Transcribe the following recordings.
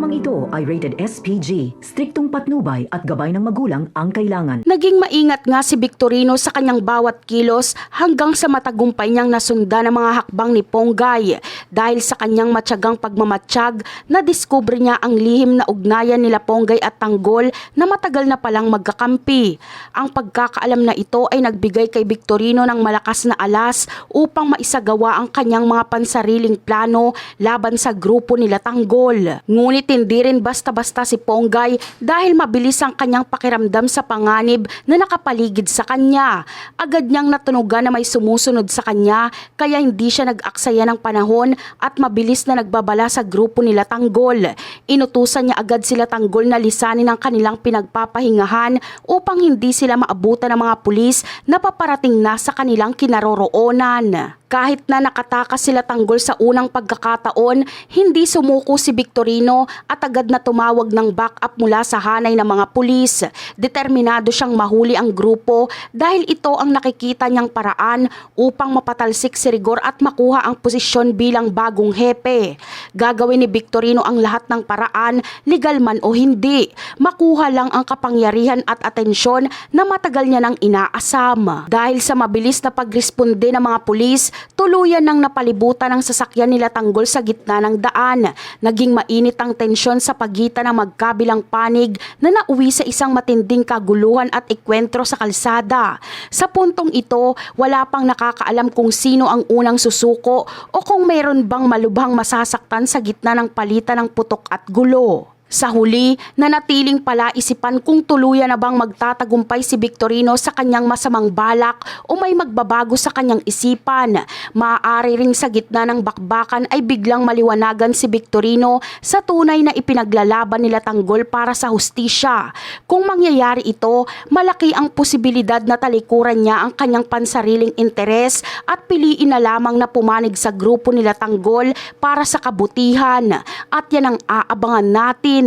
Programang ito ay rated SPG, striktong patnubay at gabay ng magulang ang kailangan. Naging maingat nga si Victorino sa kanyang bawat kilos hanggang sa matagumpay niyang nasundan ang mga hakbang ni Ponggay. Dahil sa kanyang matyagang pagmamatsyag, nadiskubre niya ang lihim na ugnayan nila Ponggay at Tanggol na matagal na palang magkakampi. Ang pagkakaalam na ito ay nagbigay kay Victorino ng malakas na alas upang maisagawa ang kanyang mga pansariling plano laban sa grupo nila Tanggol. Ngunit hindi rin basta-basta si Ponggay dahil mabilis ang kanyang pakiramdam sa panganib na nakapaligid sa kanya. Agad niyang natunugan na may sumusunod sa kanya kaya hindi siya nag-aksaya ng panahon at mabilis na nagbabala sa grupo nila Tanggol. Inutusan niya agad sila Tanggol na lisanin ang kanilang pinagpapahingahan upang hindi sila maabutan ng mga pulis na paparating na sa kanilang kinaroroonan. Kahit na nakatakas sila Tanggol sa unang pagkakataon, hindi sumuko si Victorino at agad na tumawag ng backup mula sa hanay ng mga pulis. Determinado siyang mahuli ang grupo dahil ito ang nakikita niyang paraan upang mapatalsik si Rigor at makuha ang posisyon bilang bagong hepe. Gagawin ni Victorino ang lahat ng paraan, legal man o hindi. Makuha lang ang kapangyarihan at atensyon na matagal niya nang inaasam. Dahil sa mabilis na pagresponde ng mga pulis, tuluyan nang napalibutan ang sasakyan nila Tanggol sa gitna ng daan. Naging mainit ang tensyon sa pagitan ng magkabilang panig na nauwi sa isang matinding kaguluhan at ikwentro sa kalsada. Sa puntong ito, wala pang nakakaalam kung sino ang unang susuko o kung mayroon bang malubhang masasaktan sa gitna ng palitan ng putok at gulo. Sa huli, nanatiling palaisipan kung tuluyan na bang magtatagumpay si Victorino sa kanyang masamang balak o may magbabago sa kanyang isipan. Maaari ring sa gitna ng bakbakan ay biglang maliwanagan si Victorino sa tunay na ipinaglalaban nila Tanggol para sa hustisya. Kung mangyayari ito, malaki ang posibilidad na talikuran niya ang kanyang pansariling interes at piliin na lamang na pumanig sa grupo nila Tanggol para sa kabutihan. At yan ang aabangan natin.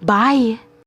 Bye!